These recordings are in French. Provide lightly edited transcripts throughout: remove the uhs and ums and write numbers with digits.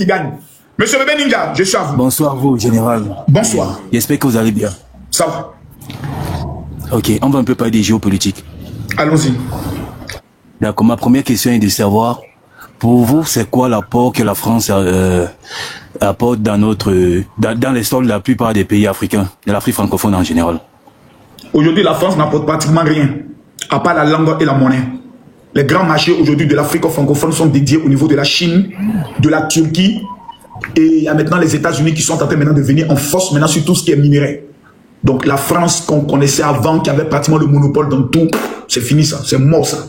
qui gagne. Monsieur Bébé Ninja, je suis à vous. Bonsoir vous, général. Bonsoir. J'espère que vous allez bien. Ça va. Ok, on va un peu parler des géopolitiques. Allons-y. D'accord, ma première question est de savoir, pour vous, c'est quoi l'apport que la France apporte dans l'histoire de la plupart des pays africains, de l'Afrique francophone en général? Aujourd'hui, la France n'apporte pratiquement rien, à part la langue et la monnaie. Les grands marchés aujourd'hui de l'Afrique francophone sont dédiés au niveau de la Chine, de la Turquie, et il y a maintenant les États-Unis qui sont en train maintenant de venir en force maintenant sur tout ce qui est minerai. Donc la France qu'on connaissait avant, qui avait pratiquement le monopole dans tout, c'est fini ça, c'est mort ça.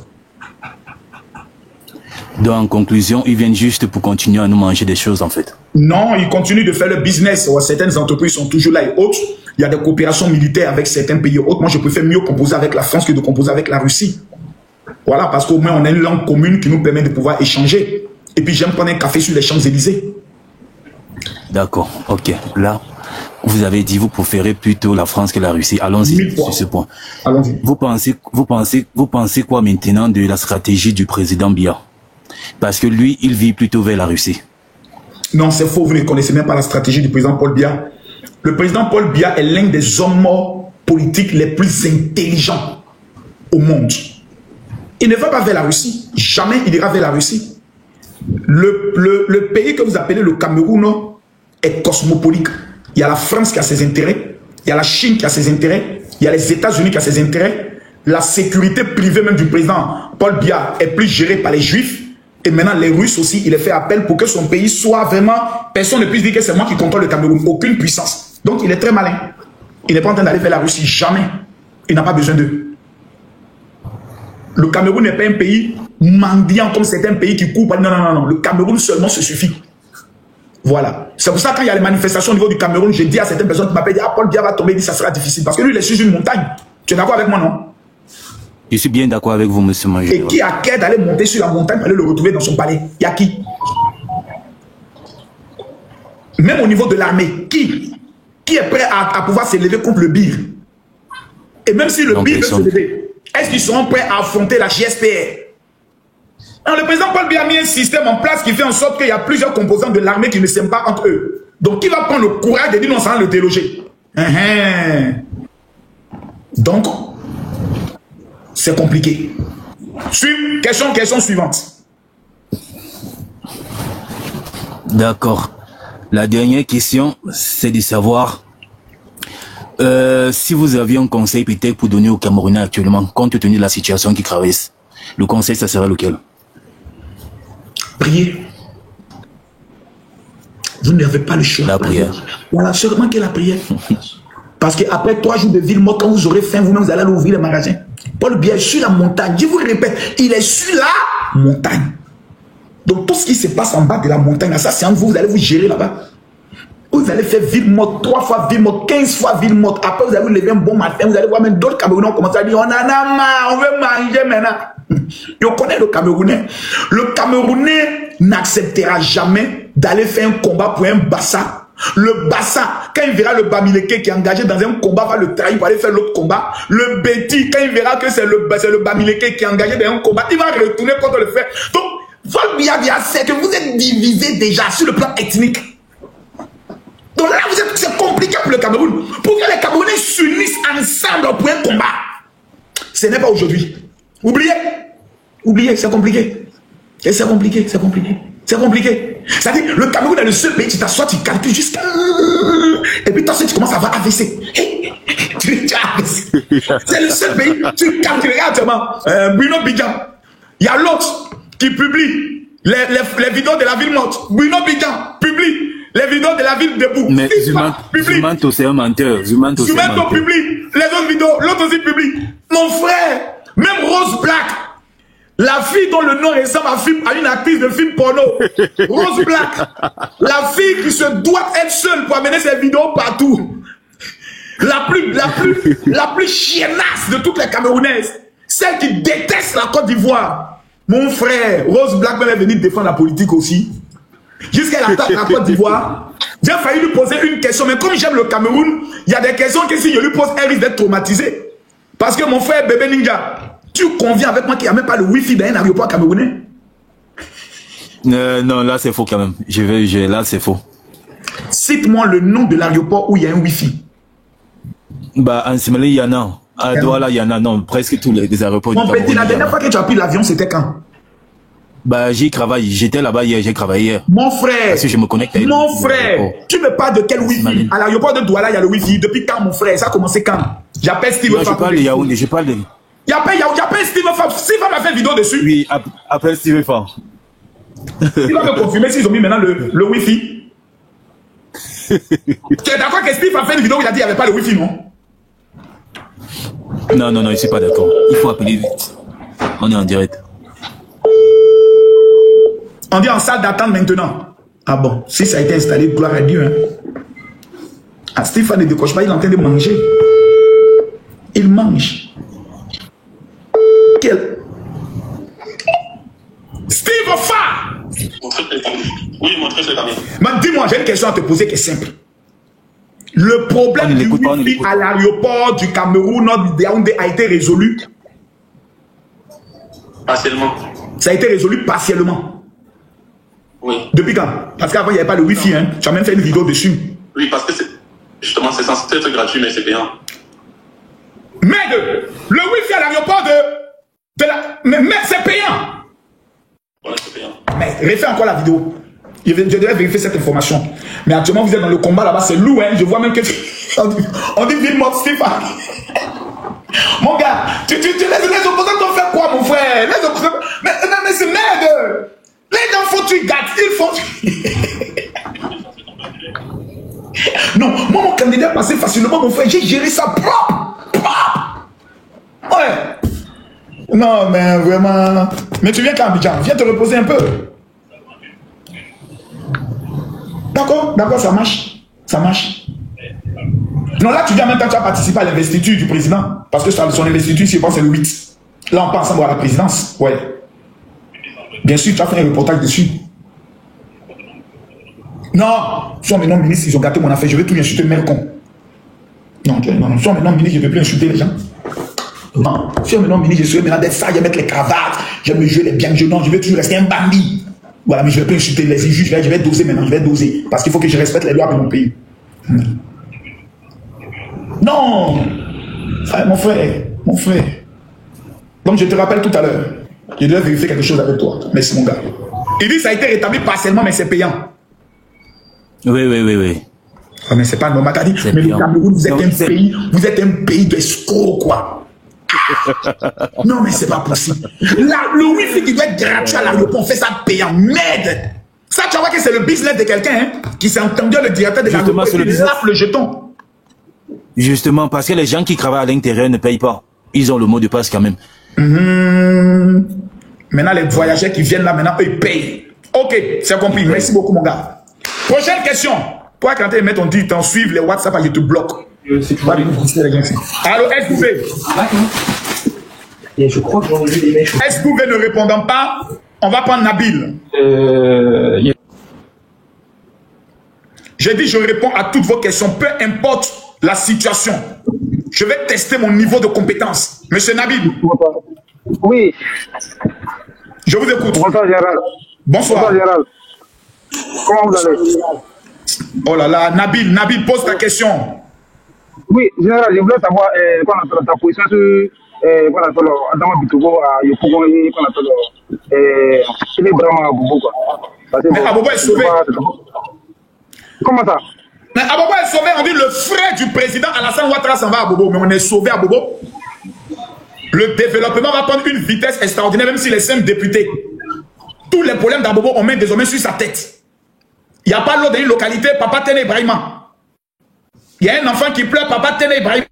Donc en conclusion, ils viennent juste pour continuer à nous manger des choses en fait. Non, ils continuent de faire le business. Certaines entreprises sont toujours là et autres. Il y a des coopérations militaires avec certains pays autres. Moi, je préfère mieux composer avec la France que de composer avec la Russie. Voilà, parce qu'au moins on a une langue commune qui nous permet de pouvoir échanger. Et puis j'aime prendre un café sur les Champs-Élysées. D'accord, ok. Là, vous avez dit vous préférez plutôt la France que la Russie. Allons-y sur ce point. Allons-y. Vous pensez quoi maintenant de la stratégie du président Biya? Parce que lui, il vit plutôt vers la Russie. Non, c'est faux, vous ne connaissez même pas la stratégie du président Paul Biya. Le président Paul Biya est l'un des hommes politiques les plus intelligents au monde. Il ne va pas vers la Russie. Jamais il ira vers la Russie. Le pays que vous appelez le Cameroun est cosmopolite. Il y a la France qui a ses intérêts, il y a la Chine qui a ses intérêts, il y a les États-Unis qui a ses intérêts. La sécurité privée même du président Paul Biya est plus gérée par les Juifs. Et maintenant, les Russes aussi, il a fait appel pour que son pays soit vraiment... Personne ne puisse dire que c'est moi qui contrôle le Cameroun. Aucune puissance. Donc, il est très malin. Il n'est pas en train d'aller vers la Russie. Jamais. Il n'a pas besoin d'eux. Le Cameroun n'est pas un pays mendiant comme certains pays qui courent. Non, non, non, non. Le Cameroun seulement se suffit. Voilà. C'est pour ça que quand il y a les manifestations au niveau du Cameroun, j'ai dit à certaines personnes qui m'appellent, ah, Paul Biya va tomber, il dit ça sera difficile. Parce que lui, il est sur une montagne. Tu es d'accord avec moi, non? Je suis bien d'accord avec vous, monsieur Major. Et qui a qu'à d'aller monter sur la montagne, aller le retrouver dans son palais? Il y a qui? Même au niveau de l'armée, qui est prêt à pouvoir s'élever contre le BIR? Et même si le BIR veut se lever, est-ce qu'ils seront prêts à affronter la GSPR? Alors, le président Paul Biya a mis un système en place qui fait en sorte qu'il y a plusieurs composants de l'armée qui ne s'aiment pas entre eux. Donc, qui va prendre le courage de dire non, ça va le déloger? Donc, c'est compliqué. Question suivante. D'accord. La dernière question, c'est de savoir si vous aviez un conseil peut-être pour donner aux Camerounais actuellement, compte tenu de la situation qu'ils traversent. Le conseil, ça serait lequel? Prier. Vous n'avez pas le choix. La prière. Voilà, seulement que la prière. Parce qu'après 3 jours de ville morte, quand vous aurez faim, vous-même, vous allez aller ouvrir les magasins. Paul Biya est sur la montagne. Je vous le répète, il est sur la montagne. Donc tout ce qui se passe en bas de la montagne, ça c'est entre vous, vous allez vous gérer là-bas. Vous allez faire ville morte, 3 fois ville morte, 15 fois ville morte. Après vous allez vous lever un bon matin, vous allez voir même d'autres Camerounais commencer à dire on en a marre, on veut manger maintenant. Et on connaît le Camerounais. Le Camerounais n'acceptera jamais d'aller faire un combat pour un Bassa. Le Bassa, quand il verra le Bamileke qui est engagé dans un combat, va le trahir pour aller faire l'autre combat. Le Betty, quand il verra que c'est le Bamileke qui est engagé dans un combat, il va retourner contre le fait. Donc, Paul Biya c'est que vous êtes divisés déjà sur le plan ethnique. Donc là, c'est compliqué pour le Cameroun. Pour que les Camerounais s'unissent ensemble pour un combat. Ce n'est pas aujourd'hui. Oubliez. Oubliez, c'est compliqué. Et c'est compliqué, c'est compliqué. C'est compliqué. C'est-à-dire, le Cameroun est le seul pays, tu t'assois, tu calcules jusqu'à... Et puis toi, tu commences à avoir AVC. C'est le seul pays, tu calcules actuellement. Bruno Bidjan. Il y a l'autre qui publie les vidéos de la ville morte. Bruno Bidjan publie les vidéos de la ville debout. Mais Zumanto, c'est un menteur. Zumanto publie les autres vidéos. L'autre aussi publie. Mon frère, même Rose Black, la fille dont le nom ressemble à une actrice de film porno, Rose Black, la fille qui se doit être seule pour amener ses vidéos partout, la plus chiennasse de toutes les Camerounaises, celle qui déteste la Côte d'Ivoire. Mon frère, Rose Black même est venue défendre la politique aussi. Jusqu'à la attaque la Côte d'Ivoire, j'ai failli lui poser une question, mais comme j'aime le Cameroun, il y a des questions que si je lui pose, elle risque d'être traumatisée. Parce que mon frère Bébé Ninja, tu conviens avec moi qu'il n'y a même pas le Wi-Fi dans un aéroport camerounais? Non, là c'est faux quand même. Là c'est faux. Cite-moi le nom de l'aéroport où il y a un Wi-Fi. Bah, en Somalie, il y en a. À Douala, il y en a. Non, presque tous les aéroports. Mon petit, la dernière fois que tu as pris l'avion, c'était quand? Bah, j'y travaille. J'étais là-bas hier, j'ai travaillé hier. Mon frère. Parce que je me connecte. Mon frère. Tu me parles de quel Wi-Fi? À l'aéroport de Douala, il y a le Wi-Fi. Depuis quand, mon frère? Ça a commencé quand? J'appelle Steve. Je parle de Yaoundé, je parle de... J'appelle Steve Fab. Steve Fab a fait une vidéo dessus. Oui, appelle Steve Fab. Il va me confirmer s'ils ont mis maintenant le Wi-Fi. Tu es d'accord que Steve a fait une vidéo où il a dit qu'il n'y avait pas le Wi-Fi, non? Non, je ne suis pas d'accord. Il faut appeler vite. On est en direct. On dit en salle d'attente maintenant. Ah bon, si ça a été installé, gloire à Dieu. Hein. Ah, Stéphane ne décoche pas, il est en train de manger. Il mange. Quel... Steve Fa! Oui, mon très cher ami. Dis-moi, j'ai une question à te poser qui est simple. Le problème du Wi-Fi à l'aéroport du Cameroun, de Yaoundé, a été résolu? Partiellement. Ça a été résolu partiellement. Oui. Depuis quand? Parce qu'avant, il n'y avait pas le Wi-Fi. Hein. Tu as même fait une vidéo dessus. Oui, parce que justement, c'est censé être gratuit, mais c'est payant. Merde! Le Wi-Fi à l'aéroport Mais c'est payant! Ouais, c'est payant. Mais refais encore la vidéo. Je devrais vérifier cette information. Mais actuellement, vous êtes dans le combat là-bas, c'est lourd, hein. Je vois même que... On dit ville morte, Stéphane. Mon gars, tu laisses les opposants faire quoi, mon frère? Les opposants... Mais c'est merde! Les gens font tu gâtes, ils font... Non, moi, mon candidat passé facilement, mon frère, j'ai géré ça propre. Ouais. Non, mais vraiment... Mais tu viens quand, Abidjan? Viens te reposer un peu. D'accord, ça marche. Ça marche. Non, là, tu dis en même temps que tu as participé à l'investiture du président. Parce que son investiture, je pense, c'est le 8. Là, on part ensemble à la présidence. Ouais. Bien sûr, tu as fait un reportage dessus. Non, soit maintenant ministre, ils ont gâté mon affaire. Je vais tout insulter, mais con. Non, soit maintenant ministre, je ne veux plus insulter les gens. Non, soit maintenant ministre, je serai maintenant des ça, je vais mettre les cravates, je vais me jouer les biens, non, je vais toujours rester un bandit. Voilà, mais je ne vais plus insulter les juges, je vais doser maintenant, je vais doser. Parce qu'il faut que je respecte les lois de mon pays. Non, mon frère. Donc je te rappelle tout à l'heure, je devais vérifier quelque chose avec toi. Merci mon gars. Il dit que ça a été rétabli partiellement, mais c'est payant. Oui. Ah, mais c'est pas normal, t'as dit, mais le Cameroun, vous êtes un pays d'escrocs, quoi. Non, mais c'est pas possible. Le Wi-Fi qui doit être gratuit à l'aéroport, on fait ça payant. Merde! Ça, tu vois que c'est le business de quelqu'un hein, qui s'est entendu le directeur de l'aéroport et qui tape le jeton. Justement, parce que les gens qui travaillent à l'intérieur ne payent pas. Ils ont le mot de passe quand même. Maintenant, les voyageurs qui viennent là, maintenant, eux, ils payent. Ok, c'est compris. Merci beaucoup, mon gars. Prochaine question. Toi, quand tu mets ton dit, t'en suivre les WhatsApp, je te bloque. Allô, SW. Et je crois que j'ai enlevé les mèches. SW ne répondant pas, on va prendre Nabil. J'ai dit, je réponds à toutes vos questions, peu importe la situation. Je vais tester mon niveau de compétence. Monsieur Nabil. Oui. Je vous écoute. Bonsoir, Gérald. Bonsoir. Bonsoir, Gérald. Comment vous allez? Oh là là, Nabil, pose ta question. Oui, Gérald, je voulais savoir ta position sur Adama Bitogo à Yopougon et il est vraiment à Bobo. Mais Abobo est sauvé. Comment ça? Mais Abobo est sauvé, on dit le frère du président Alassane Ouattara s'en va à Bobo, mais on est sauvé à Bobo. Le développement va prendre une vitesse extraordinaire, même s'il est simple député. Tous les problèmes d'Abobo, on met désormais sur sa tête. Il n'y a pas l'eau dans une localité, Papa Tene Ibrahima. Il y a un enfant qui pleure, Papa Tene Ibrahima.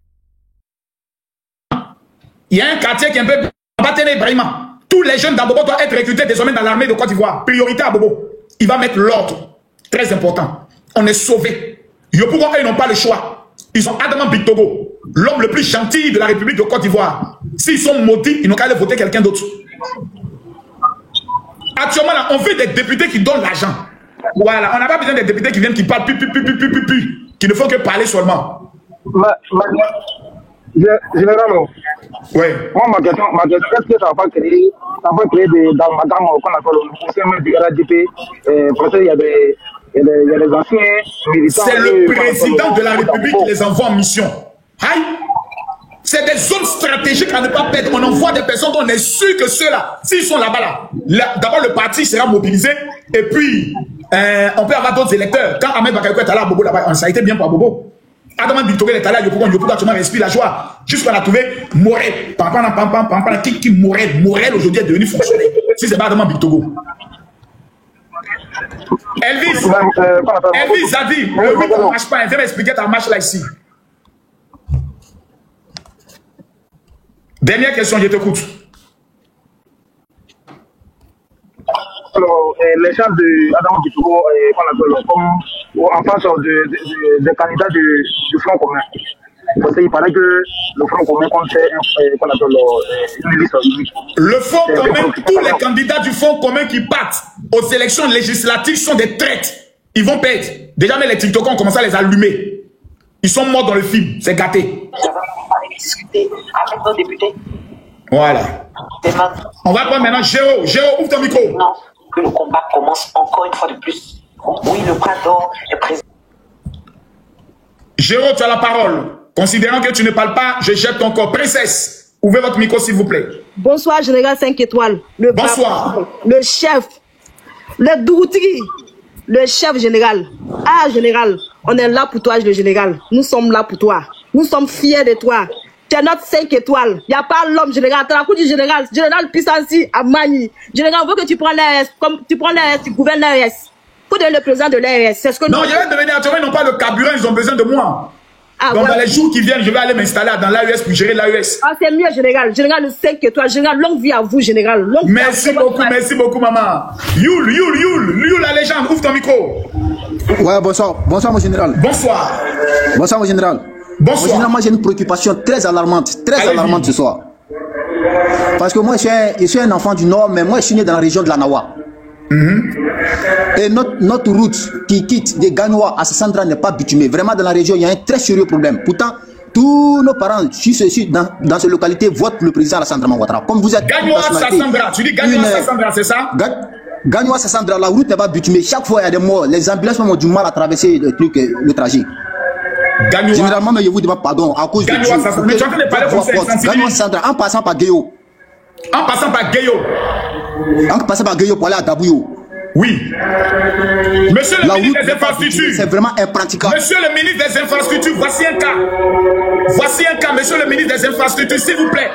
Il y a un quartier qui est un peu... Papa Tene Ibrahima. Tous les jeunes d'Abobo doivent être recrutés désormais dans l'armée de Côte d'Ivoire. Priorité à Bobo. Il va mettre l'ordre. Très important. On est sauvés. Yopougon, eux, ils n'ont pas le choix. Ils ont Adama Bitogo, l'homme le plus gentil de la République de Côte d'Ivoire. S'ils sont maudits, ils n'ont qu'à aller voter quelqu'un d'autre. Actuellement, là, on veut des députés qui donnent l'argent. Voilà, on n'a pas besoin des députés qui viennent, qui parlent, qui ne font que parler seulement. Général, Oui. moi, ma question, est-ce que ça va pas créer dans ma gamme qu'on appelle au sein du RADP, parce qu'il y a des anciens militants. C'est le président de la République qui les envoie en mission. Aïe! C'est des zones stratégiques à ne pas perdre. On envoie des personnes dont on est sûr que ceux-là, s'ils sont là-bas, d'abord le parti sera mobilisé et puis on peut avoir d'autres électeurs. Quand Ahmed Bakayoko est allé à Bobo là-bas, ça a été bien pour Bobo. Adama Bitouré est allé à Yopougon, tu m'as respiré la joie. Jusqu'à la trouver Morel. Qui Morel aujourd'hui est devenu fonctionnaire. Si c'est pas Adama Bitogo. Elvis a dit, le 8 ne marche pas. Viens m'expliquer ta marche là ici. Dernière question, je t'écoute. Alors, les chances d'Adama Bitogo, comme en face des candidats du Front commun. Parce qu'il paraît que le Front commun compte une liste unique. Le Front commun, tous les candidats du Front commun qui partent aux élections législatives sont des traites. Ils vont perdre. Déjà, mais les TikTokers ont commencé à les allumer. Ils sont morts dans le film. C'est gâté. Discuter avec nos députés. Voilà. On va prendre maintenant Géo. Géo, ouvre ton micro. Non, que le combat commence encore une fois de plus. Oui, le bras d'or est présent. Géo, tu as la parole. Considérant que tu ne parles pas, je jette ton corps. Princesse, ouvrez votre micro s'il vous plaît. Bonsoir, Général 5 étoiles. Bonsoir. Le chef, le Douti, le chef général. Ah, général, on est là pour toi, le général. Nous sommes là pour toi. Nous sommes fiers de toi. Tu es notre 5 étoiles. Il n'y a pas l'homme général. Tu as la coup du général. Général Pissansi à Mani. Général, on veut que tu prends l'AS. Comme tu prends l'AS, tu gouvernes l'AS. Faut donner le président de l'AS. C'est ce que non, je vais devenir actuellement, ils n'ont pas le carburant, ils ont besoin de moi. Ah, donc, ouais. dans les jours qui viennent, je vais aller m'installer dans l'AES pour gérer l'AES. Ah, c'est mieux, général. Général, le 5 étoiles. Général, longue vie à vous, général. Merci beaucoup, maman. Youl, la légende, ouvre ton micro. Ouais, bonsoir. Bonsoir, mon général. Bonsoir. Bonsoir, mon général. Bonsoir. Mon général, moi, j'ai une préoccupation très alarmante ce soir. Parce que moi, je suis un enfant du Nord, mais moi, je suis né dans la région de la Nawa. Et notre route qui quitte des Ganois à Sassandra n'est pas bitumée. Vraiment, dans la région, il y a un très sérieux problème. Pourtant, tous nos parents dans cette localité votent le président Alassane Dramane Ouattara. Comme vous êtes Ganois Sassandra, tu dis Ganois Sassandra, c'est ça? Ganois Sassandra, la route n'est pas bitumée. Chaque fois, il y a des morts. Les ambulances ont du mal à traverser le trajet. Ganois. Généralement, mais je vous demande pardon à cause Ganois Sassandra. Mais tu es en train de parler français. Ganois Sassandra, en passant par Guéyo. En passant par Guéyo. En passant par Guéyo pour aller à Dabouyo. Oui. Monsieur le ministre des Infrastructures. C'est vraiment impraticable. Monsieur le ministre des Infrastructures, voici un cas. Voici un cas, monsieur le ministre des Infrastructures, s'il vous plaît.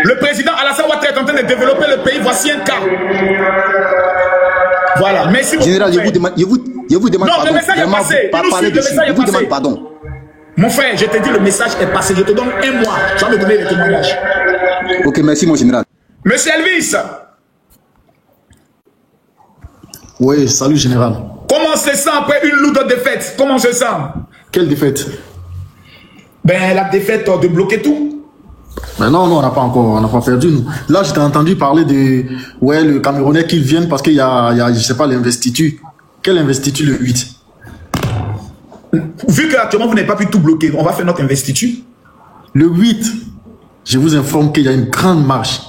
Le président Alassane Ouattara est en train de développer le pays. Voici un cas. Voilà. Merci beaucoup. Général, je vous demande non, pardon. Le message est passé. Je vous demande pardon. Mon frère, je te dis, le message est passé. Je te donne un mois. Tu vas me donner les témoignages. Ok, merci, mon général. Monsieur Elvis. Oui, salut général. Comment on se sent après une lourde défaite? Comment on se sent? Quelle défaite? Ben, la défaite de bloquer tout. Mais non, on n'a pas perdu, nous. Là, j'étais entendu parler de, ouais, le Camerounais qu'ils viennent parce qu'il y a, je sais pas, l'investiture. Quelle investiture le 8? Vu qu'actuellement, vous n'avez pas pu tout bloquer, on va faire notre investiture. Le 8, je vous informe qu'il y a une grande marche.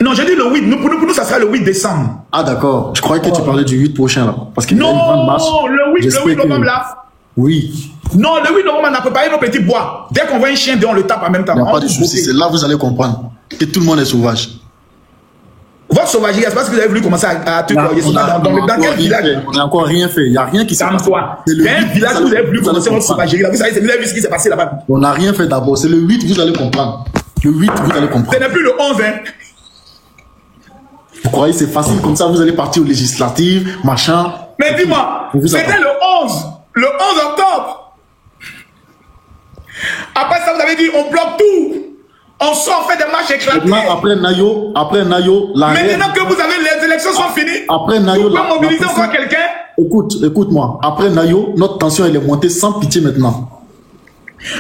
Non, j'ai dit le 8. Pour nous, ça sera le 8 décembre. Ah, d'accord. Je croyais que tu parlais du 8 prochain, là. Parce qu'il y a une grande marche. Non, le 8 novembre, là. Oui. Non, le 8 novembre, on a préparé nos petits bois. Dès qu'on voit un chien, on le tape en même temps. Il n'y a pas de souci. C'est là que vous allez comprendre que tout le monde est sauvage. Votre sauvagerie, c'est parce que vous avez voulu commencer à tout croire. Dans quel village? On n'a encore rien fait. Il n'y a rien qui s'est passé. C'est un village où vous avez voulu commencer votre sauvagerie. Vous savez, vous avez vu ce qui s'est passé là-bas. On n'a rien fait d'abord. C'est le 8, vous allez comprendre. Le 8, vous allez comprendre. Ce n'est plus le 11, hein. Vous croyez que c'est facile comme ça, vous allez partir aux législatives, machin. Mais dis-moi, c'était le 11. Le 11 octobre. Après ça, vous avez dit, on bloque tout. On sort, on fait des marches éclatées. Après Nayo, maintenant que vous avez les élections sont finies, après Nayo, vous pouvez mobiliser encore quelqu'un. Écoute-moi. Après Nayo, notre tension elle est montée sans pitié maintenant.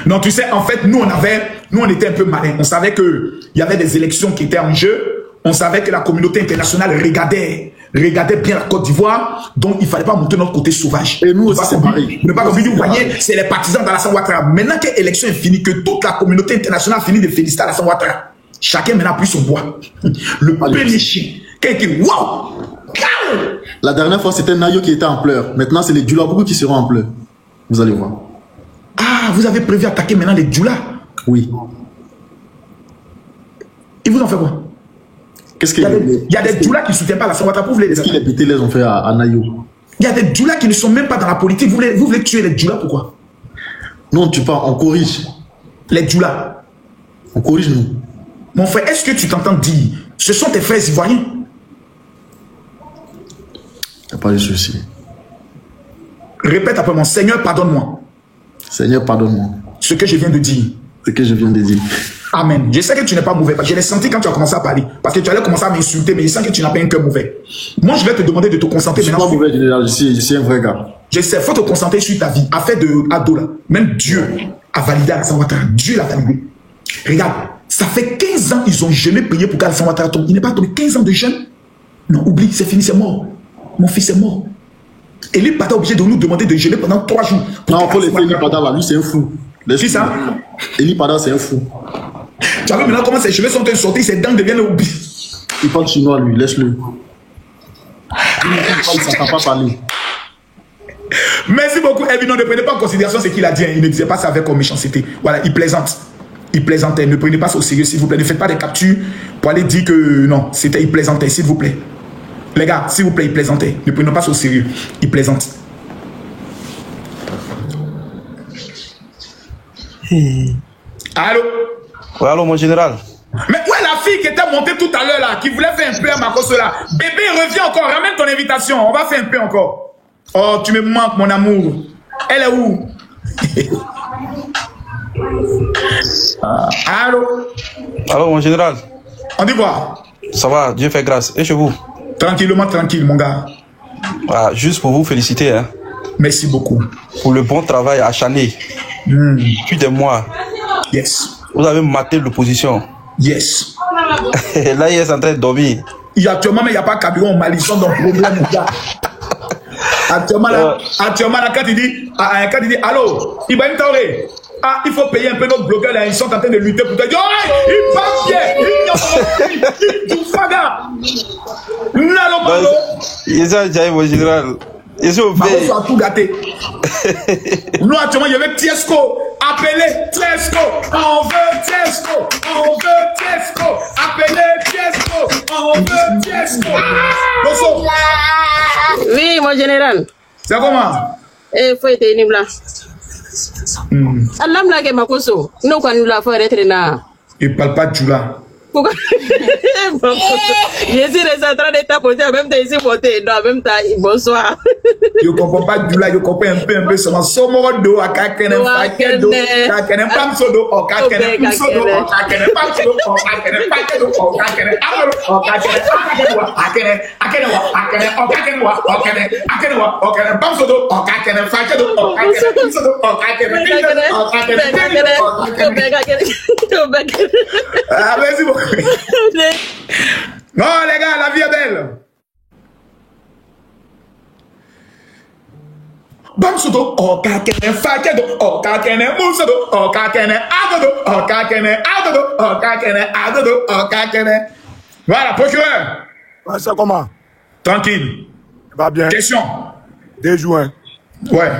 Non, tu sais, en fait, nous on était un peu malins. On savait que il y avait des élections qui étaient en jeu. On savait que la communauté internationale regardait. regardait bien la Côte d'Ivoire, donc il ne fallait pas monter notre côté sauvage. Et nous aussi, c'est pareil. Ne pas comme vous voyez, c'est les partisans d'Alassane Ouattara. Maintenant que l'élection est finie, que toute la communauté internationale a fini de féliciter Alassane Ouattara, chacun maintenant a pris son bois. Le premier chien, quelqu'un, waouh! La dernière fois, c'était Nayo qui était en pleurs. Maintenant, c'est les Djoula qui seront en pleurs. Vous allez voir. Ah, vous avez prévu attaquer maintenant les Djoula? Oui. Ils vous ont fait quoi? Qu'est-ce qu'il y a des Djoula qui ne soutiennent pas Alassane Ouattara pour vous les Qu'est-ce que les pétés les ont fait à Nayo? Il y a des Djoula qui ne sont même pas dans la politique. Vous voulez tuer les Djoula, pourquoi? Non, on ne tue pas, on corrige. Les Djoula. On corrige, nous. Mon frère, est-ce que tu t'entends dire, ce sont tes frères ivoiriens? Il n'y a pas de souci. Répète après mon Seigneur, pardonne-moi. Seigneur, pardonne-moi. Ce que je viens de dire. Ce que je viens de dire. Amen. Je sais que tu n'es pas mauvais. Je l'ai senti quand tu as commencé à parler. Parce que tu allais commencer à m'insulter, mais je sens que tu n'as pas un cœur mauvais. Moi, je vais te demander de te concentrer maintenant. Je ne suis pas mauvais, je suis un vrai gars. Je sais, il faut te concentrer sur ta vie. Affaire de Ado, là. Même Dieu a validé Alassane Ouattara. Dieu l'a validé. Regarde, ça fait 15 ans ils ont jeûné, prié pour qu'Alassane Ouattara tombe. Il n'est pas tombé 15 ans de jeûne. Non, oublie, c'est fini, c'est mort. Mon fils est mort. Eli Pada est obligé de nous demander de jeûner pendant 3 jours. Non, il faut laisser Eli Pada là, lui c'est un fou. Qui ça? Eli Pada c'est un fou. Tu as vu maintenant comment ses cheveux sont sortis, ses dents deviennent oubliées. Il parle chinois lui, laisse-le. Il ne s'entend pas parler. Merci beaucoup, Elvin. Ne prenez pas en considération ce qu'il a dit. Il ne disait pas ça avec méchanceté. Voilà, il plaisante. Il plaisantait. Ne prenez pas ça au sérieux, s'il vous plaît. Ne faites pas des captures pour aller dire que non, c'était il plaisantait, s'il vous plaît. Les gars, s'il vous plaît, il plaisantait. Ne prenez pas ça au sérieux. Il plaisante. Allô? Ouais, allô, mon général. Mais où est la fille qui était montée tout à l'heure là, qui voulait faire un peu à Marcos là? Bébé, reviens encore, ramène ton invitation. On va faire un peu encore. Oh, tu me manques, mon amour. Elle est où? Allô? Allô, mon général. On dit quoi? Ça va, Dieu fait grâce. Et chez vous? Tranquillement, tranquille, mon gars. Ah, juste pour vous féliciter. Hein. Merci beaucoup. Pour le bon travail acharné. Depuis des mois. Yes. Vous avez maté l'opposition. Yes. Là, il est en train de dormir. Actuellement, mais il n'y a pas Kabila en Mali, ils sont dans le problème, mon gars. Actuellement, là, quand il dit, allô, Ibrahim Traoré, ah, il faut payer un peu notre bloqueur là, ils sont en train de lutter pour te dire, oh, il passe bien, il tout faga. Nalo Malo. Il est déjà mon général. Ils sont fait. Ils tout gâté. Nous, actuellement, il y avait Tiesco. Appelez Tiesco. On veut Tiesco. On veut Tiesco. Appelez Tiesco. On veut Tiesco. Oui, mon général. C'est comment? Eh, faut être une blanche. Allah me l'a dit, ma coso. Nous, quand nous l'avons fait, il parle pas de Djoula. Pourquoi? Je suis en train de tapoter, en même temps, ici, voter. Non, en même temps, bonsoir. Je ne comprends pas Djoula, je comprends un peu seulement. Somodo, à Kakene, Pakedo, Kakene, Pamsodo, à Kakene, Pamsodo, à Kakene, Pamsodo, à Kakene, Pakedo, à Kakene, Amaro, à Kakene, Pakedo, à Kakene, Akene, Akene, Akene, Akene, Akene, Akene, Pamsodo, à Kakene, Pakedo, à Kakene, Pamsodo, à Kakene, Akene, ah, merci beaucoup. Non, les gars, la vie est belle. Bamsudo, oh kakene, fakedo, oh kakene, musudo, oh kakene, adodo, oh kakene, adodo, oh kakene, adodo, oh kakene. Voilà, procureur. Ça comment? Tranquille. Va bien. Question. 2 juin. Ouais.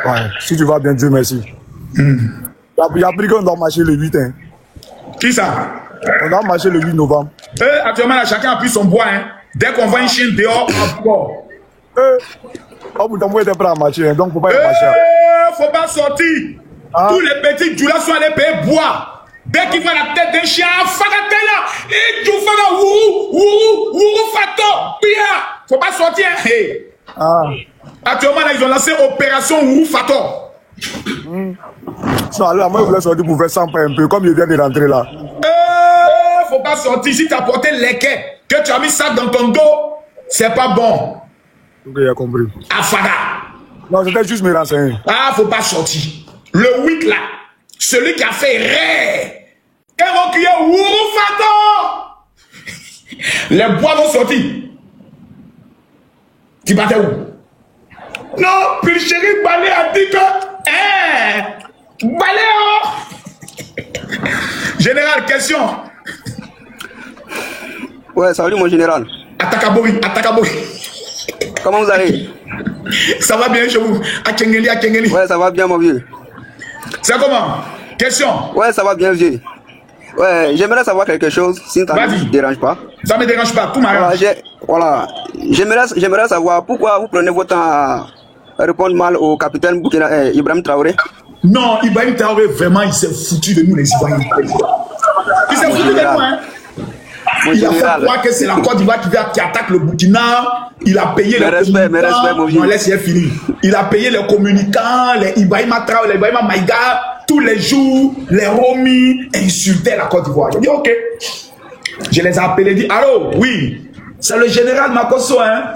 Ouais. Si tu vas bien, Dieu merci. Il y a pris qu'on doit marcher le 8. Hein. Qui ça? On doit marcher le 8 novembre. Actuellement, là, chacun a pris son bois. Hein. Dès qu'on voit une chienne dehors, on boit. Oh, vous t'envoyez prêt à marcher, hein, donc faut pas y marcher. Faut pas sortir. Ah. Tous les petits Djoula sont allés payer bois. Dès qu'ils voient la tête d'un chien, Fagatella, et Djoufaga, Wourou, Fato, Pia. Faut pas sortir. Hey. Ah. Actuellement, là, ils ont lancé Opération Wourou Fato. Non, là, moi, je voulais sortir pour faire 100 pas un peu, comme il vient de rentrer là. Faut pas sortir. Si tu as porté les quais, que tu as mis ça dans ton dos, c'est pas bon. Ok, j'ai compris. Afaga. Non, c'était juste me renseigner. Ah, faut pas sortir. Le 8 là, celui qui a fait ré. Quand on crie Wourou Fato, les bois vont sortir. Tu battais où? Non, puis chéri Balé a dit que... Balé, oh. Général, question. Ouais, salut mon général. Atakabori. Comment vous allez? Ça va bien chez vous? Akengeli. Ouais, ça va bien mon vieux. C'est comment? Question. Ouais, ça va bien vieux. Ouais, j'aimerais savoir quelque chose, si ça ne te dérange pas. Ça ne me dérange pas, tout m'arrange. Voilà, j'aimerais savoir pourquoi vous prenez votre temps à répondre mal au capitaine Ibrahim Traoré. Non, Ibrahim Traoré, vraiment, il s'est foutu de nous les Ivoiriens. Il s'est foutu de nous, hein. Il a fait croire que c'est la Côte d'Ivoire qui attaque le Burkina. Il a payé les communicants. Non, laisse, il fini. Il a payé les communicants, les Ibrahim Traoré, les Ibrahim Maïga. Tous les jours, les Romis insultaient la Côte d'Ivoire. J'ai dit, ok. Je les ai appelés, dit, allô, oui, c'est le général Makosso, hein.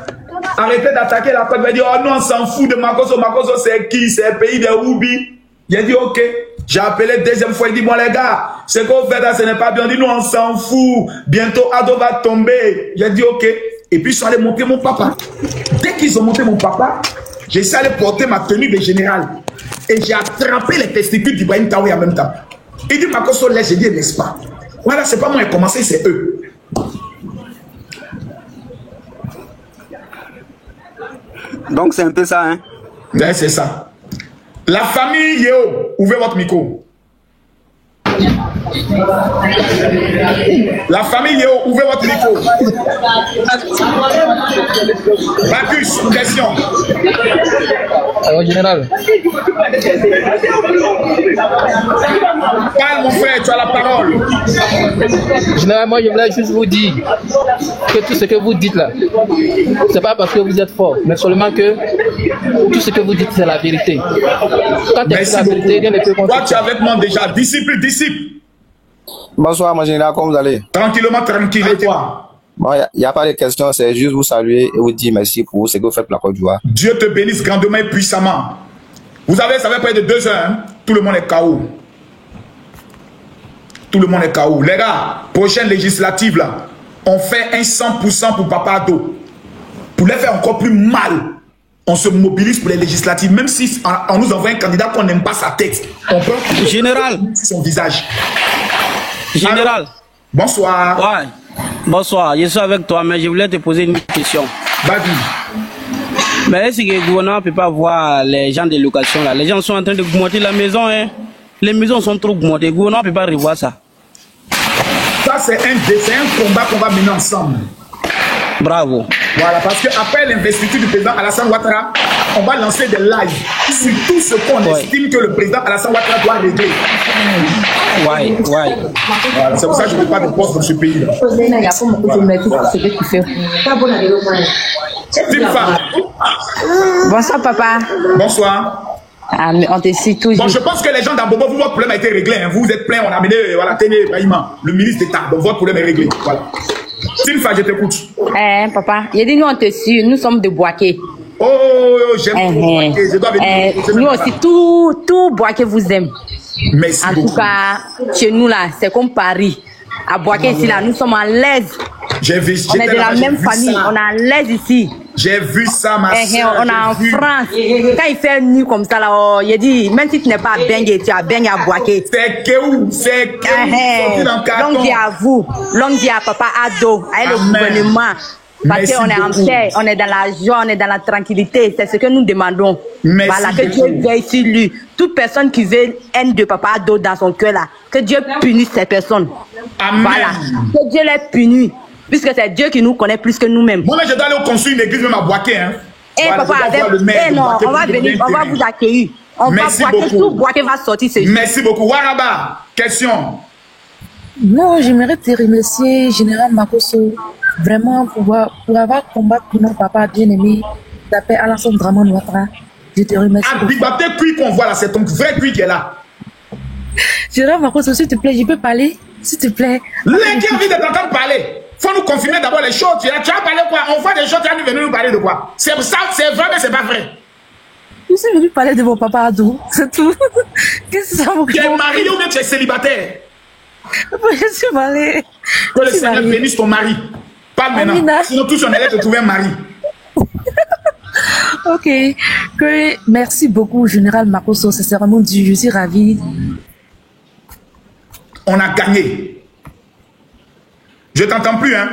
Arrêtez d'attaquer la Côte d'Ivoire. Il dit, oh non, on s'en fout de Makosso. Makosso, c'est qui? C'est le pays des Roubi. J'ai dit, ok. J'ai appelé deuxième fois. Il dit, bon, les gars, ce qu'on fait là, ce n'est pas bien. On dit, nous, on s'en fout. Bientôt, Ado va tomber. J'ai dit, ok. Et puis, ils sont allés monter mon papa. Dès qu'ils ont monté mon papa, j'ai essayé d'aller porter ma tenue de général. Et j'ai attrapé les testicules d'Ibrahim Traoré en même temps. Il dit, Makosso, laisse. J'ai dit, laisse pas. Voilà, c'est pas moi qui ai commencé, c'est eux. Donc, c'est un peu ça, hein? Ouais, c'est ça. La famille Yeo, ouvrez votre micro. La famille Yeo, ouvrez votre micro. Bacchus, question. Alors, général. Parle, mon frère, tu as la parole. Général, moi, je voulais juste vous dire que tout ce que vous dites là, c'est pas parce que vous êtes fort, mais seulement que tout ce que vous dites, c'est la vérité. Quand tu Merci la vérité, rien ne peut beaucoup. Toi, tu es avec moi déjà. Disciple. Bonsoir, mon général, comment vous allez? Tranquillement, tranquille, et toi? Bon, il n'y a pas de questions, c'est juste vous saluer et vous dire merci pour ce que vous faites pour la Côte d'Ivoire. Dieu te bénisse grandement et puissamment. Vous avez, ça fait près de 2 heures, hein? Tout le monde est KO. Tout le monde est KO. Les gars, prochaine législative là, on fait un 100% pour Papa Ado. Pour les faire encore plus mal, on se mobilise pour les législatives, même si on nous envoie un candidat qu'on n'aime pas sa tête. On peut général son visage. Général. Alors, bonsoir. Ouais. Bonsoir, je suis avec toi, mais je voulais te poser une question. Vas-y. Mais est-ce que le gouvernement ne peut pas voir les gens de location là? Les gens sont en train de augmenter la maison, hein? Les maisons sont trop augmentées. Le gouvernement ne peut pas revoir ça. Ça, c'est un combat qu'on va mener ensemble. Bravo. Voilà, parce qu'après l'investiture du président Alassane Ouattara, on va lancer des lives sur tout ce qu'on estime que le président Alassane Ouattara doit régler. Ouais. Voilà, c'est pour ça que je ne veux pas de poste dans ce pays. Bonsoir, papa. Bonsoir. Ah, mais on te cite toujours. Bon, je pense que les gens d'Abobo, votre problème a été réglé. Hein. Vous êtes plein, on a amené voilà, Téné Baïma, le ministre d'État. Donc votre problème est réglé. Voilà. Sylpha, je t'écoute. Papa, il a dit nous on te suit, nous sommes de Boaké. Oh, j'aime Boaké. Je dois venir. Nous aussi, tout Boaké vous aime. Merci en beaucoup. tout cas, chez nous là, c'est comme Paris. À Boaké ici là, nous sommes à l'aise. On est de la même famille, on est à l'aise ici. J'ai vu ça, ma soeur. On est en France. Quand il fait nuit comme ça, là, il dit, même si tu n'es pas à Bengue, tu as Bengue à Boaké. C'est que où? C'est que où? Longue vie à vous. Longue vie à Papa Ado, à le gouvernement. Parce qu'on est en paix, on est dans la joie, on est dans la tranquillité. C'est ce que nous demandons. Voilà, que Dieu veille sur lui. Toute personne qui veut haine de Papa Ado dans son cœur, là, que Dieu punisse ces personnes. Amen. Voilà, que Dieu les punisse. Puisque c'est Dieu qui nous connaît plus que nous-mêmes. Moi, je dois aller construire une église même à Boaké. Hein. Voilà, papa, on va venir, on va vous accueillir. On Merci va Boaké, beaucoup. tout Boaké va sortir ce jour. Merci beaucoup. Waraba, question. Non, j'aimerais te remercier, Général Makosso, vraiment pour avoir combattu pour notre papa bien-aimé, d'après Alassane Dramane Ouattara. Je te remercie. Ah, Big Bapté, cuit qu'on voit là, c'est ton vrai cuit qui est là. Général Makosso, s'il te plaît, je peux parler? S'il te plaît. Les qui ont envie de t'entendre parler. Faut nous confirmer d'abord les choses. Tu as parlé quoi? On voit des choses, tu as venu nous parler de quoi? C'est ça, c'est vrai, mais c'est pas vrai. Je suis venu parler de mon papa Adou, c'est tout. Qu'est-ce que ça vous fait? Tu es marié ou bien tu es célibataire? Je suis mariée. Que le Seigneur bénisse ton mari. Parle maintenant. Sinon, tous on allait te trouver un mari. Ok. Merci beaucoup, Général Makosso. C'est vraiment dit. Je suis ravi. On a gagné. Je t'entends plus, hein?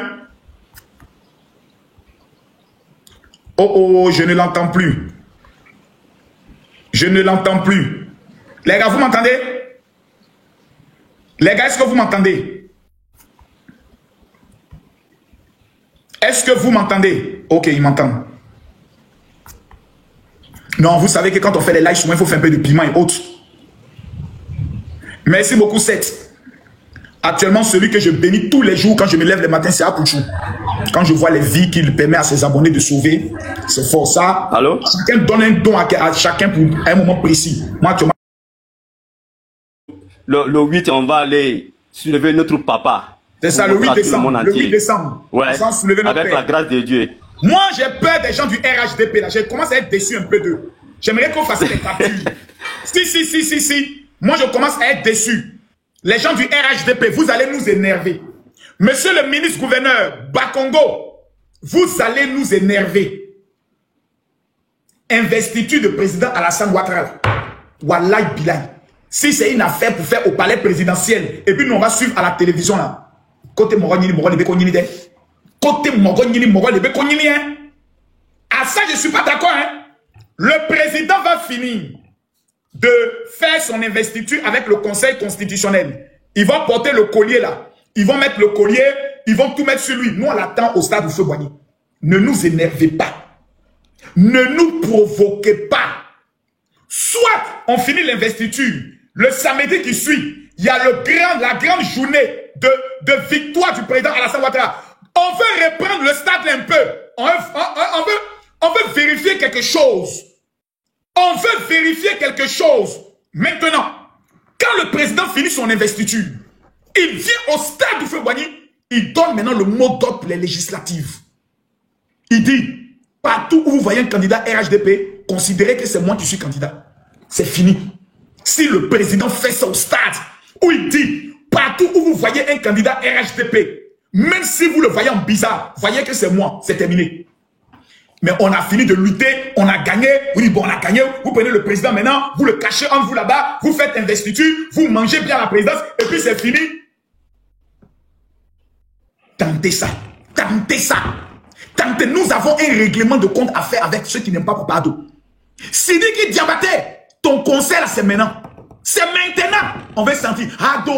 Oh, je ne l'entends plus. Je ne l'entends plus. Les gars, vous m'entendez? Les gars, est-ce que vous m'entendez? Est-ce que vous m'entendez? Ok, ils m'entendent. Non, vous savez que quand on fait les lives, souvent, il faut faire un peu de piment et autres. Merci beaucoup, Seth. Actuellement, celui que je bénis tous les jours quand je me lève le matin, c'est Apouchou. Quand je vois les vies qu'il permet à ses abonnés de sauver, c'est fort ça. Allô? Chacun donne un don à chacun pour un moment précis. Moi, actuellement, le 8, on va aller soulever notre papa. c'est ça, le 8 décembre. Le 8 décembre. Ouais, soulever notre avec père. la grâce de Dieu. Moi, j'ai peur des gens du RHDP là. Je commence à être déçu un peu d'eux. J'aimerais qu'on fasse des captures. Si. Moi, je commence à être déçu. Les gens du RHDP, vous allez nous énerver. Monsieur le ministre-gouverneur Bakongo, vous allez nous énerver. Investiture de président Alassane Ouattara. Wallahi Bilay. Si c'est une affaire pour faire au palais présidentiel, et puis nous on va suivre à la télévision là. Côté Moroni, Côté Moroni, hein. À ça, je ne suis pas d'accord, hein. Le président va finir de faire son investiture avec le Conseil constitutionnel. Ils vont porter le collier là. Ils vont mettre le collier, ils vont tout mettre sur lui. Nous, on l'attend au stade où Feu Boigny. Ne nous énervez pas. Ne nous provoquez pas. Soit on finit l'investiture. Le samedi qui suit, il y a la grande journée de victoire du président Alassane Ouattara. On veut reprendre le stade un peu. On veut vérifier quelque chose. On veut vérifier quelque chose. Maintenant, quand le président finit son investiture, il vient au stade du Feu Boigny, il donne maintenant le mot d'ordre pour les législatives. Il dit, partout où vous voyez un candidat RHDP, considérez que c'est moi qui suis candidat. C'est fini. Si le président fait ça au stade, où il dit, partout où vous voyez un candidat RHDP, même si vous le voyez en bizarre, voyez que c'est moi, c'est terminé. Mais on a fini de lutter, on a gagné. Vous dites, bon, on a gagné, vous prenez le président maintenant, vous le cachez entre vous là-bas, vous faites investiture, vous mangez bien la présidence, et puis c'est fini. Tentez ça. Tentez ça. Tentez. Nous avons un règlement de compte à faire avec ceux qui n'aiment pas Papa-Do. Sidiki Diabaté, ton conseil là, c'est maintenant. C'est maintenant. On va sentir. Ado,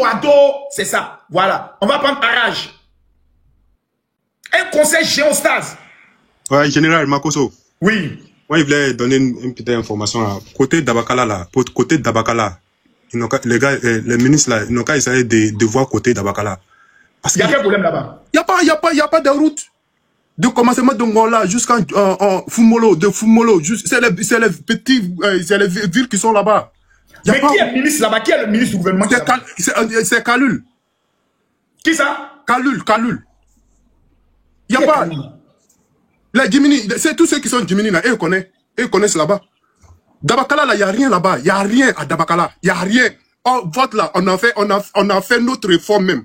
c'est ça. Voilà. On va prendre Arage. Un conseil géostase. Ouais, général Makosso. Oui. Moi, il voulait donner une petite information là. Côté Dabakala là, côté Dabakala, les gars, les ministres là, ils n'ont qu'à essayer de voir côté Dabakala. Parce qu'il y a quel problème là-bas? Il n'y a pas de route. De commencement de Ngola jusqu'à Fumolo, de Fumolo, c'est les petits, c'est les villes qui sont là-bas. Mais qui est le ministre là-bas? Qui est le ministre du gouvernement? C'est Kalul. Qui ça? Kalul. Il n'y a pas. Les Djimini, c'est tous ceux qui sont Djimini là, ils connaissent là-bas. Dabakala là, il n'y a rien là-bas. Il n'y a rien à Dabakala. Il n'y a rien. Oh, vote là, on a fait notre réforme même.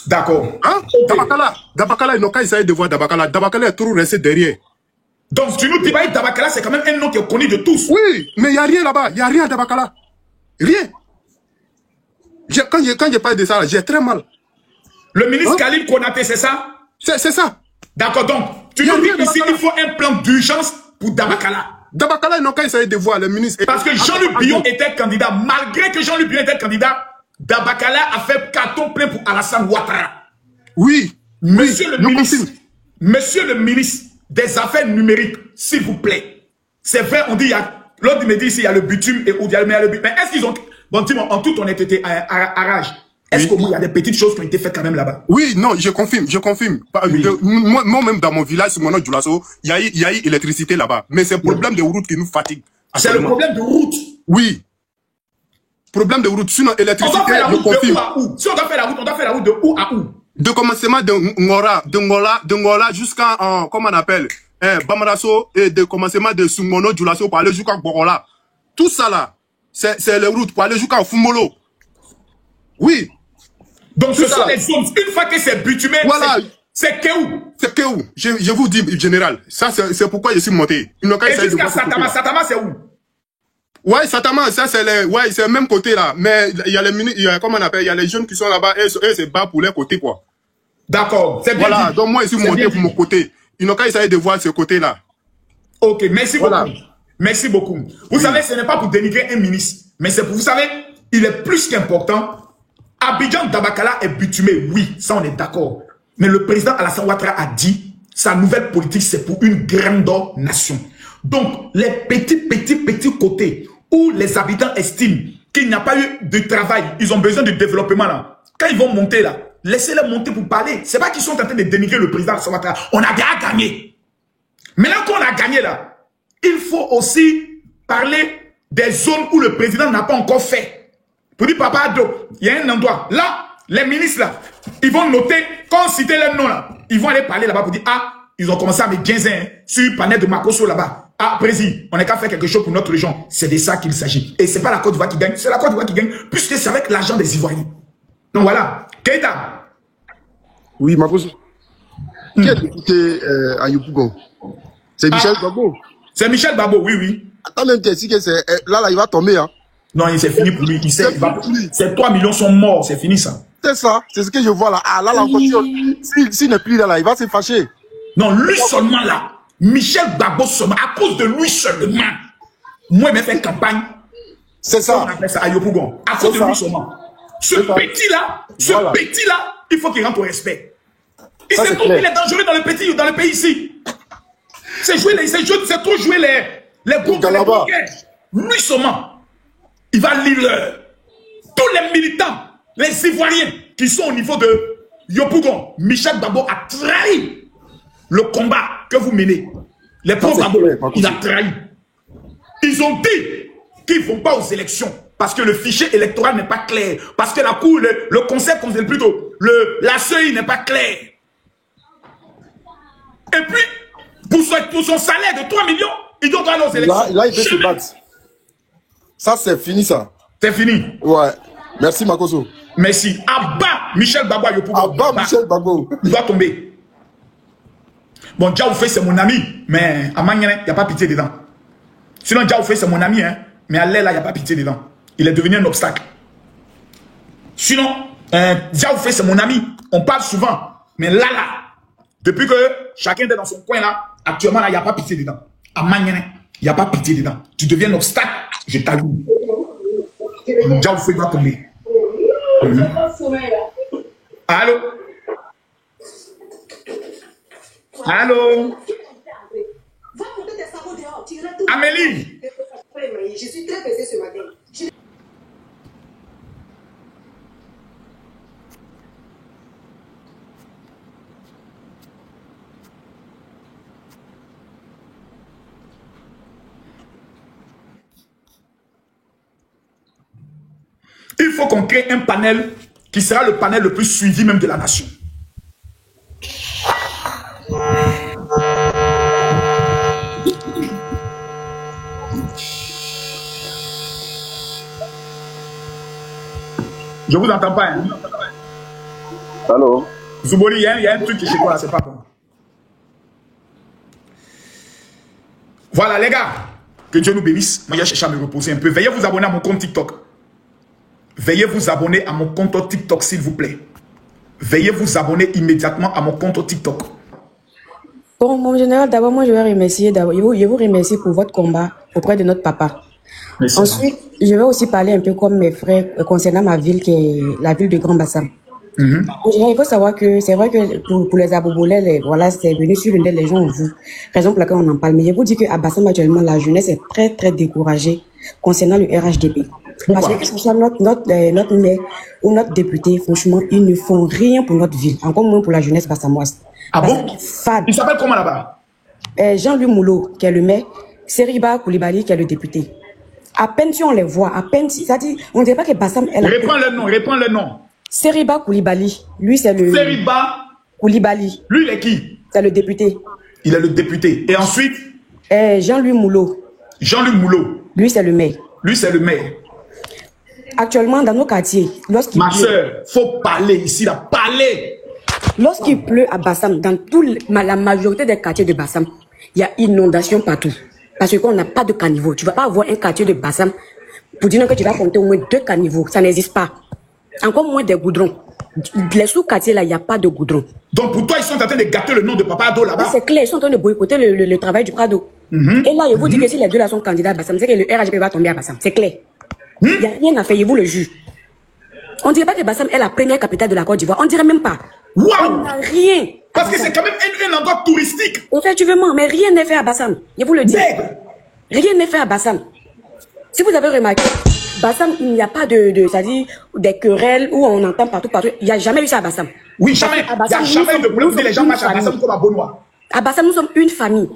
D'accord. Hein? Dabakala, ils n'ont qu'à essayer de voir Dabakala. Dabakala est trop resté derrière. Donc, tu nous dis pas Dabakala, c'est quand même un nom qui est connu de tous. Oui, mais il n'y a rien là-bas. Il n'y a rien à Dabakala. Rien. Quand je parle de ça, j'ai très mal. Le ministre Khalil Konaté, c'est ça? C'est ça. D'accord, donc, tu nous dis ici qu'il faut un plan d'urgence pour Dabakala. Dabakala, ils n'ont qu'à essayer de voir le ministre. Parce que Jean-Luc Billon était candidat. Malgré que Jean-Luc Billon était candidat, Dabakala a fait carton plein pour Alassane Ouattara. Oui. Monsieur le ministre des Affaires numériques, s'il vous plaît. C'est vrai, on dit, l'autre me dit ici, il y a le bitume et où il y a le bitume. Mais est-ce qu'ils ont, bon, dis-moi, en toute honnêteté, à rage, est-ce qu'au moins il y a des petites choses qui ont été faites quand même là-bas? Oui, non, je confirme. Oui. Moi-même, dans mon village, c'est mon nom Djoulasso, il y a eu électricité là-bas. Mais c'est le problème de route qui nous fatigue. C'est le problème de route? Oui. Problème de route. Sinon, électricité, je confirme. Si on doit faire la route, on doit faire la route de où à où? De commencement de Ngola jusqu'à, comment on appelle, Bamarasso, et de commencement de Sungono, Djoulasso, pour aller jusqu'à Borola. Tout ça là, c'est les routes pour aller jusqu'à Fumolo. Oui. Donc ce sont les zones, une fois que c'est bitumé, voilà. C'est Kéou. C'est Kéou. Je vous dis, général. Ça, c'est pourquoi je suis monté. Ils n'ont qu'à essayer de voir ce Satama, côté-là. Satama, c'est où? Ouais, Satama, ça c'est le même côté là. Mais il y a les comment on appelle, il y a les jeunes qui sont là-bas, eux c'est bas pour leur côté quoi. D'accord, c'est bien. Voilà, dit. donc moi je suis monté pour mon côté. Ils n'ont qu'à essayer de voir ce côté-là. Ok, merci beaucoup. Merci beaucoup. Vous savez, ce n'est pas pour dénigrer un ministre, mais c'est pour, vous savez, il est plus qu'important. Abidjan Dabakala est bitumé, oui, ça on est d'accord. Mais le président Alassane Ouattara a dit, sa nouvelle politique c'est pour une grande nation. Donc, les petits côtés où les habitants estiment qu'il n'y a pas eu de travail, ils ont besoin de développement là. Quand ils vont monter là, laissez-les monter pour parler. C'est pas qu'ils sont en train de dénigrer le président Alassane Ouattara. On a déjà gagné. Maintenant qu'on a gagné là, il faut aussi parler des zones où le président n'a pas encore fait. Pour dire, Papa Ado, il y a un endroit. Là, les ministres là, ils vont noter, quand on cite les noms là, ils vont aller parler là-bas pour dire, ah, ils ont commencé à mettre 15 ans sur le panel de Makosso là-bas. Ah, président, on n'a qu'à faire quelque chose pour notre région. C'est de ça qu'il s'agit. Et c'est pas la Côte d'Ivoire qui gagne, c'est la Côte d'Ivoire qui gagne, puisque c'est avec l'argent des Ivoiriens. Donc voilà. Keita. Oui, Makosso. Qui est député à Yopougon? C'est Michel Babo. C'est Michel Babo, oui, oui. Attends même que c'est là, il va tomber. Hein. Non, c'est fini pour lui. Ces 3 millions sont morts, c'est fini ça. C'est ça, c'est ce que je vois là. Ah là, encore, s'il n'est plus là, il va se fâcher. Non, lui seulement là. Michel Babo seulement, à cause de lui seulement. Moi, je fait campagne. C'est ça. On appelle ça à Yopougon. À cause de lui seulement. Ce petit-là, il faut qu'il rentre au respect. Il sait trop qu'il est dangereux dans le pays ici. C'est trop jouer les groupes de lui seulement. Il va lire tous les militants, les Ivoiriens qui sont au niveau de Yopougon. Michel Babo a trahi le combat que vous menez. Les pauvres Babo, il a trahi. Ils ont dit qu'ils ne vont pas aux élections parce que le fichier électoral n'est pas clair. Parce que la Cour, le Conseil constitutionnel plutôt, la CEI n'est pas clair. Et puis, pour son salaire de 3 millions, il doit aller aux élections. Là, il peut se battre. Ça, c'est fini, ça. C'est fini. Ouais. Merci, Makosso. Merci. Abba, Michel Babo à Yopougon. Abba, Michel Babo. Il doit tomber. Bon, Djaoufé, c'est mon ami, mais à Mangene, il n'y a pas pitié dedans. Sinon, Djaoufé, c'est mon ami, hein, mais à Léla, il n'y a pas pitié dedans. Il est devenu un obstacle. Sinon, Djaoufé, c'est mon ami. On parle souvent. Mais là, depuis que chacun est dans son coin, là, actuellement, là, il n'y a pas pitié dedans. À Mangene, il n'y a pas pitié dedans. Tu deviens un obstacle, je t'allume. Djaoufé doit tomber. Allô? Allô? Amélie? Je suis très pressée ce matin. Il faut qu'on crée un panel qui sera le panel le plus suivi même de la nation. Je vous entends pas. Hein? Allô? Zouboli, il y a un truc qui est chez toi là, c'est pas bon. Voilà les gars, que Dieu nous bénisse. Moi j'ai cherché à me reposer un peu. Veuillez vous abonner à mon compte TikTok. Veuillez vous abonner à mon compte TikTok s'il vous plaît. Veuillez vous abonner immédiatement à mon compte TikTok. Bon, mon général, d'abord, moi, je vais remercier, je vous remercie pour votre combat auprès de notre papa. Merci. Ensuite, je vais aussi parler un peu comme mes frères concernant ma ville, qui est la ville de Grand Bassam. Il faut savoir que c'est vrai que pour les Abobolais, voilà, c'est venu sur une des gens en vous. Raison pour laquelle on en parle. Mais je vous dis qu'à Bassam, actuellement, la jeunesse est très, très découragée concernant le RHDP. Parce que ce soit notre maire ou notre député, franchement, ils ne font rien pour notre ville, encore moins pour la jeunesse bassamoise. Ah bon? Il s'appelle comment là-bas? Jean-Louis Moulot, qui est le maire, Seriba Koulibaly, qui est le député. À peine si on les voit, à peine si, ça dit, on ne dirait pas que Bassam est là. Réponds le nom. Seriba Koulibaly, lui c'est le... Seriba Koulibaly. Lui il est qui? C'est le député. Il est le député. Et ensuite? Jean-Louis Moulot. Jean-Louis Moulot. Lui c'est le maire. Lui c'est le maire. Actuellement, dans nos quartiers, lorsqu'il... Ma soeur, faut parler ici, là. Parler. Lorsqu'il pleut à Bassam, dans la majorité des quartiers de Bassam, il y a inondation partout. Parce qu'on n'a pas de caniveau. Tu ne vas pas avoir un quartier de Bassam pour dire que tu vas compter au moins 2 caniveaux. Ça n'existe pas. Encore moins des goudrons. Les sous-quartiers là, il n'y a pas de goudron. Donc pour toi, ils sont en train de gâter le nom de Papa Ado là-bas. C'est clair, ils sont en train de boycotter le travail du Prado. Et là, je vous dis que si les deux là sont candidats à Bassam, c'est que le RHP va tomber à Bassam. C'est clair. Il n'y a rien à faire, vous le juge. On ne dirait pas que Bassam est la première capitale de la Côte d'Ivoire. On ne dirait même pas. Wow. On n'a rien. Parce que c'est quand même un endroit touristique. Effectivement, mais rien n'est fait à Bassam. Je vous le dis. Rien n'est fait à Bassam. Si vous avez remarqué, Bassam, il n'y a pas c'est-à-dire des querelles où on entend partout. Il n'y a jamais eu ça à Bassam. Oui, jamais. Il n'y a jamais de problème. Les gens marchent à Bassam comme à Beaunois. À Bassam, nous sommes une famille.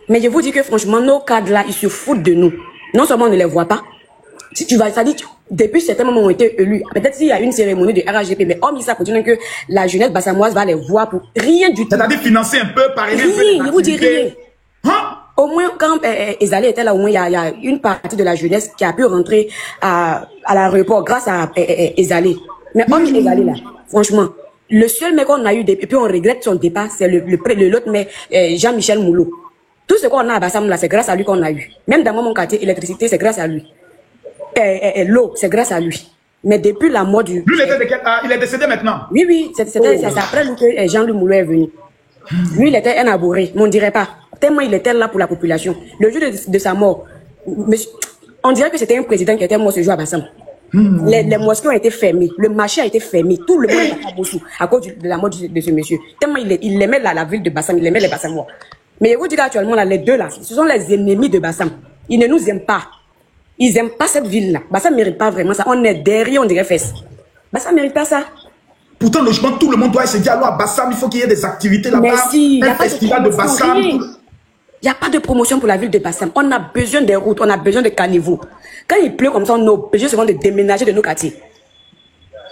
Mais je vous dis que franchement, nos cadres là, ils se foutent de nous. Non seulement on ne les voit pas. Si tu vas, ça dit, depuis certains moments ont été élus. Peut-être s'il y a une cérémonie de RHGP, mais hormis ça, continue que la jeunesse bassamoise va les voir pour rien du tout. C'est-à-dire financer un peu, parrainer un peu. Rien, je vous dis rien. Au moins, quand Ezali était là, au moins, il y a une partie de la jeunesse qui a pu rentrer à l'aéroport grâce à Ezali. Mais hormis Ezali là, franchement, le seul mec qu'on a eu, et puis on regrette son départ, c'est l'autre mec, Jean-Michel Moulot. Tout ce qu'on a à Bassam là, c'est grâce à lui qu'on a eu. Même dans mon quartier, électricité, c'est grâce à lui. L'eau, c'est grâce à lui. Mais depuis la mort du... Lui, il est décédé maintenant. Oui, c'est après lui que Jean-Louis Moulot est venu. Lui, il était un abouré, mais on ne dirait pas. Tellement il était là pour la population. Le jour de sa mort, on dirait que c'était un président qui était mort ce jour à Bassam. Les mosquées ont été fermées, le marché a été fermé, tout le monde est à Bossou à cause de la mort de ce monsieur. Tellement il aimait la ville de Bassam, il aimait les Bassamois. Mais je vous dis actuellement, là, les deux là, ce sont les ennemis de Bassam. Ils ne nous aiment pas. Ils n'aiment pas cette ville-là. Bassam ne mérite pas vraiment ça. On est derrière, on dirait fesses. Bassam ne mérite pas ça. Pourtant, logiquement, tout le monde doit se dire, alors à Bassam, il faut qu'il y ait des activités là-bas. Merci. Un festival de Bassam. Il n'y a pas de promotion pour la ville de Bassam. On a besoin des routes, on a besoin de caniveaux. Quand il pleut comme ça, on a besoin souvent de déménager de nos quartiers.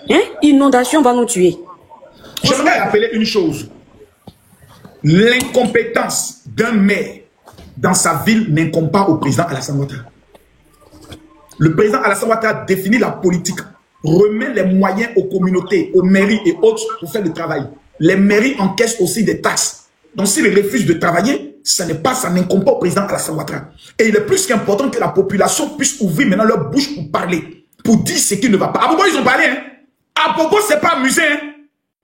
Hein? Inondation va nous tuer. J'aimerais rappeler une chose. L'incompétence d'un maire dans sa ville n'incombe pas au président Alassane Ouattara. Le président Alassane Ouattara définit la politique, remet les moyens aux communautés, aux mairies et autres pour faire le travail. Les mairies encaissent aussi des taxes. Donc s'ils refusent de travailler, ça n'incombe pas au président Alassane Ouattara. Et il est plus qu'important que la population puisse ouvrir maintenant leur bouche pour parler, pour dire ce qui ne va pas. À Bobo, ils ont parlé. Hein? À Bobo, c'est pas amusé. Hein?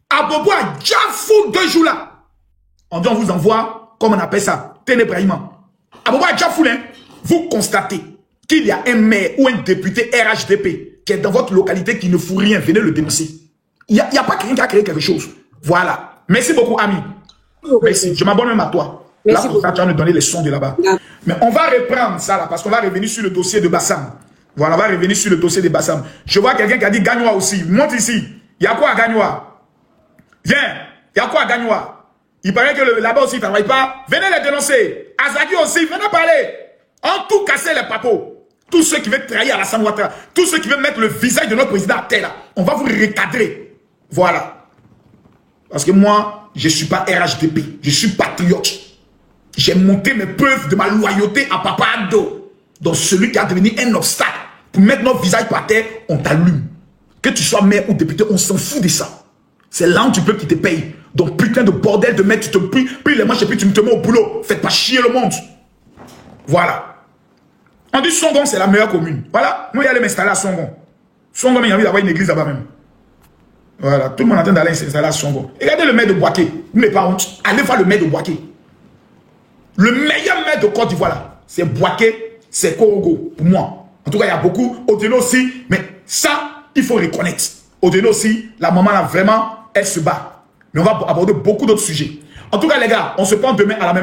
À Bobo, à Djafou, 2 jours là. On dit on vous envoie, comme on appelle ça, ténébraillement. À Bobo, à Djafou, hein? Vous constatez qu'il y a un maire ou un député RHDP qui est dans votre localité qui ne fout rien, venez le dénoncer. Il n'y a pas quelqu'un qui a créé quelque chose. Voilà. Merci beaucoup, ami. Merci. Je m'abonne même à toi. Merci là, pour ça, tu vas nous donner les sons de là-bas. Mais on va reprendre ça là, parce qu'on va revenir sur le dossier de Bassam. Voilà, on va revenir sur le dossier de Bassam. Je vois quelqu'un qui a dit Gagnois aussi. Monte ici. Il y a quoi à Gagnois? Viens. Il y a quoi à Gagnois? Il paraît que là-bas aussi, il ne travaille pas. Venez les dénoncer. Azaki aussi, venez parler. En tout casser les papos. Tous ceux qui veulent trahir Alassane Ouattara, tous ceux qui veulent mettre le visage de notre président à terre, là, on va vous recadrer. Voilà. Parce que moi, je ne suis pas RHDP, je suis patriote. J'ai monté mes preuves de ma loyauté à Papa Ado. Donc celui qui a devenu un obstacle pour mettre notre visage par terre, on t'allume. Que tu sois maire ou député, on s'en fout de ça. C'est l'âme du peuple qui te paye. Donc putain de bordel de mec, tu te pries les manches et puis tu me te mets au boulot. Faites pas chier le monde. Voilà. On dit Songon, c'est la meilleure commune. Voilà. Moi, il allait m'installer à Songon. Songon, il y a envie d'avoir une église là-bas même. Voilà. Tout le monde est en train d'aller s'installer à Songon. Regardez le maire de Boaké. Vous n'avez pas honte. Allez voir le maire de Boaké. Le meilleur maire de Côte d'Ivoire là, c'est Boaké, c'est Korogo. Pour moi. En tout cas, il y a beaucoup. Odeno aussi. Mais ça, il faut reconnaître. Odeno aussi, la maman là, vraiment, elle se bat. Mais on va aborder beaucoup d'autres sujets. En tout cas, les gars, on se prend demain à la même.